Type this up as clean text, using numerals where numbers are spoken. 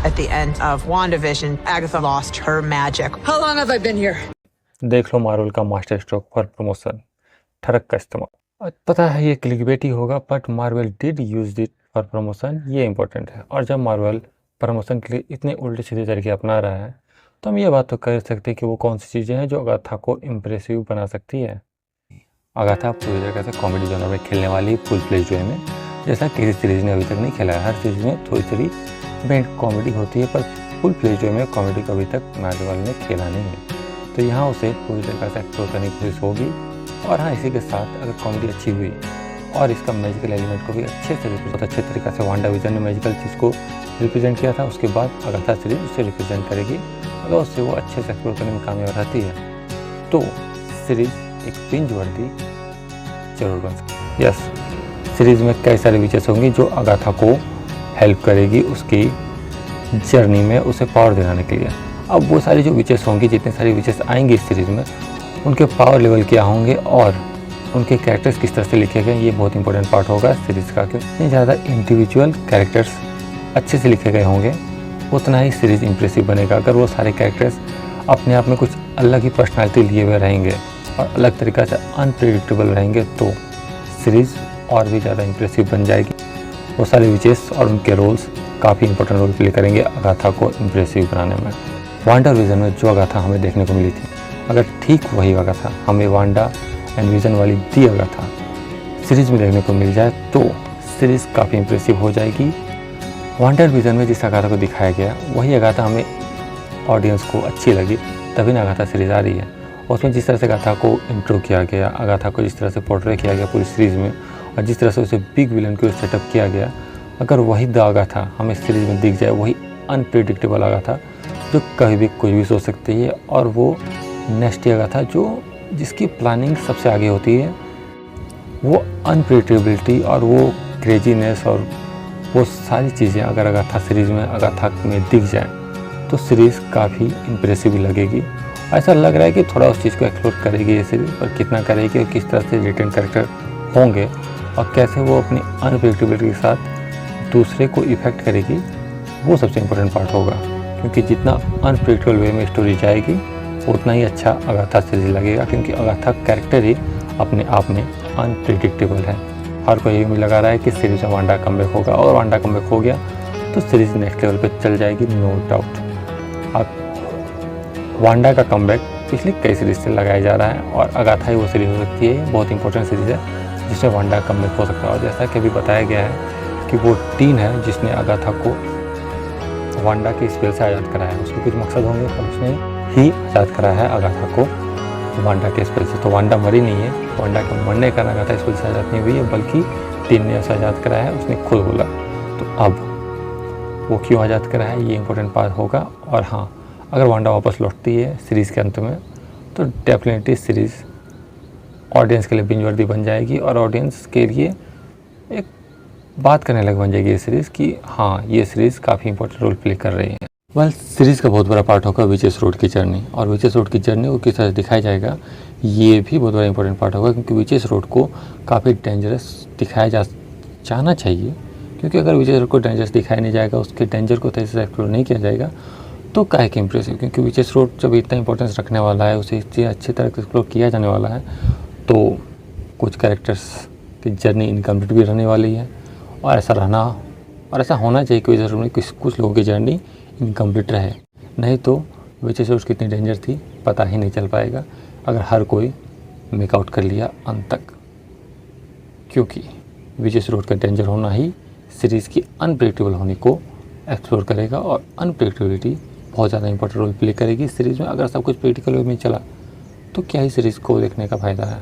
At the end of WandaVision, Agatha lost her magic. How long have I been here? देख लो Marvel का master stroke for promotion, ठरक का इस्तेमाल। पता है ये क्लिकबेट ही होगा, but Marvel did use it for promotion, ये important है। और जब मार्वल प्रमोशन के लिए इतने उल्टे सीधे तरीके अपना रहा है, तो हम ये बात तो कर सकते हैं कि वो कौन सी चीज़ें हैं जो अगाथा को इम्प्रेसिव बना सकती है। अगाथा पूरी तरीके से कॉमेडी जॉनर में खेलने वाली फुल फ्लेज्ड वे में, जैसा किसी सीरीज ने अभी तक नहीं खेला है। हर सीरीज में थोड़ी थोड़ी बेंट कॉमेडी होती है, पर फुल फ्लेज्ड वे में कॉमेडी को अभी तक मार्वल ने खेला नहीं है। तो यहाँ उसे पूरी तरीके से एक्सप्लोर करने की कोशिश होगी। और हाँ, इसी के साथ अगर कॉमेडी अच्छी हुई और इसका मैजिकल एलिमेंट को भी अच्छे से बहुत अच्छे तरीके से वांडाविजन ने मैजिकल चीज़ को रिप्रेजेंट किया था, उसके बाद अगाथा सीरीज उसे रिप्रेजेंट करेगी। अगर उससे वो अच्छे से एक्सप्लोर करने में कामयाब रहती है तो सीरीज एक बिंज वर्दी जरूर बन सकती है। यस, सीरीज में कई सारे विचेस होंगे जो अगाथा को हेल्प करेगी उसकी जर्नी में, उसे पावर दिलाने के लिए। अब वो सारी जो विचेस होंगी, जितनी सारी विचेस आएंगी इस सीरीज़ में, उनके पावर लेवल क्या होंगे और उनके कैरेक्टर्स किस तरह से लिखे गए, ये बहुत इंपॉर्टेंट पार्ट होगा सीरीज़ का। क्योंकि जितने ज़्यादा इंडिविजुअल कैरेक्टर्स अच्छे से लिखे गए होंगे, उतना ही सीरीज़ इंप्रेसिव बनेगा। अगर वो सारे कैरेक्टर्स अपने आप में कुछ अलग ही पर्सनैलिटी लिए हुए रहेंगे और अलग तरीक़ा से अनप्रेडिक्टेबल रहेंगे, तो सीरीज़ और भी ज़्यादा इंप्रेसिव बन जाएगी। वो सारे विचेस और उनके रोल्स काफ़ी इंपॉर्टेंट रोल प्ले करेंगे अगाथा को इंप्रेसिव बनाने में। वांडाविजन में जो अगाथा हमें देखने को मिली थी, अगर ठीक वही अगाथा हमें वांडा एंड विजन वाली दी अगाथा सीरीज़ में देखने को मिल जाए, तो सीरीज़ काफ़ी इंप्रेसिव हो जाएगी। वांडाविजन में जिस अगाथा को दिखाया गया, वही अगाथा हमें ऑडियंस को अच्छी लगी, तभी ना अगाथा सीरीज़ आ रही है। उसमें जिस तरह से अगाथा को इंट्रो किया गया, अगाथा को जिस तरह से पोर्ट्रे किया गया पूरी सीरीज़ में, और जिस तरह से उसे बिग विलन को सेटअप किया गया, अगर वही द अगाथा हमें सीरीज़ में दिख जाए, वही अनप्रेडिक्टेबल अगाथा जो कभी भी कुछ भी सोच सकती है, और वो नेक्स्ट अगाथा जो जिसकी प्लानिंग सबसे आगे होती है, वो अनप्रेडिक्टेबिलिटी और वो क्रेजीनेस और वो सारी चीज़ें अगर अगाथा सीरीज़ में अगाथा में दिख जाए, तो सीरीज़ काफ़ी इम्प्रेसिव लगेगी। ऐसा लग रहा है कि थोड़ा उस चीज़ को एक्सप्लोर करेगी ये सीरीज़, पर कितना करेगी और किस तरह से रिटर्न कैरेक्टर होंगे और कैसे वो अपनी अनप्रेडिक्टेबिलिटी के साथ दूसरे को इफ़ेक्ट करेगी, वो सबसे इम्पोर्टेंट पार्ट होगा। क्योंकि जितना अनप्रेडिक्टेबल वे में स्टोरी जाएगी, उतना ही अच्छा अगाथा सीरीज लगेगा। क्योंकि अगाथा कैरेक्टर ही अपने आप में अनप्रेडिक्टेबल है। हर कोई ये लगा रहा है कि सीरीज में वांडा कमबैक होगा, और वांडा कमबैक हो गया तो सीरीज नेक्स्ट लेवल पे चल जाएगी, नो डाउट। अब वांडा का कमबैक पिछली कई सीरीज से लगाया जा रहा है, और अगाथा ही वो सीरीज हो सकती है, बहुत इंपॉर्टेंट सीरीज है जिसमें वांडा कमबैक हो सकता है। और जैसा कि अभी बताया गया है कि वो टीन है जिसने अगाथा को वांडा के स्पेल से आज़ाद कराया है। उसके कुछ मकसद होंगे, पर उसने ही आज़ाद कराया है अगाथा को वांडा के स्पेल से। तो वांडा मरी नहीं है, वांडा के मरने का अगाथा स्पेल से आज़ाद नहीं हुई है, बल्कि टीन ने उसे आज़ाद कराया है, उसने खुद बोला। तो अब वो क्यों आज़ाद कराया है, ये इंपॉर्टेंट पार्ट होगा। और हाँ, अगर वांडा वापस लौटती है सीरीज़ के अंत में, तो डेफिनेटली सीरीज़ ऑडियंस के लिए बिंज वर्दी बन जाएगी, और ऑडियंस के लिए एक बात करने लग बन जाएगी ये सीरीज़ कि हाँ, ये सीरीज़ काफ़ी इंपॉर्टेंट रोल प्ले कर रही है। वेल, सीरीज़ का बहुत बड़ा पार्ट होगा विचेस रोड की जर्नी, और विचेस रोड की जर्नी को किस तरह से दिखाया जाएगा, ये भी बहुत बड़ा इंपॉर्टेंट पार्ट होगा। क्योंकि विचेस रोड को काफ़ी डेंजरस दिखाया जाना चाहिए। क्योंकि अगर विचेस रोड को डेंजरस दिखाया नहीं जाएगा, उसके डेंजर को सही से एक्सप्लोर नहीं किया जाएगा, तो काहे कि इंप्रेसिव। क्योंकि विचेस रोड जब इतना इंपॉर्टेंस रखने वाला है, उसे इतनी अच्छी तरह से एक्सप्लोर किया जाने वाला है, तो कुछ कैरेक्टर्स की जर्नी इनकम्प्लीट भी रहने वाली है। और ऐसा होना चाहिए कि जरूर कुछ लोगों की जर्नी इनकम्प्लीट रहे, नहीं तो विचेस रोड कितनी डेंजर थी पता ही नहीं चल पाएगा अगर हर कोई मेकआउट कर लिया अंत तक। क्योंकि विचेस रोड का डेंजर होना ही सीरीज़ की अनप्रेडिक्टेबल होने को एक्सप्लोर करेगा, और अनप्रेडिक्टेबिलिटी बहुत ज़्यादा इंपॉर्टेंट रोल प्ले करेगी सीरीज़ में। अगर सब कुछ प्रैक्टिकल वे में चला, तो क्या ही सीरीज़ को देखने का फ़ायदा है।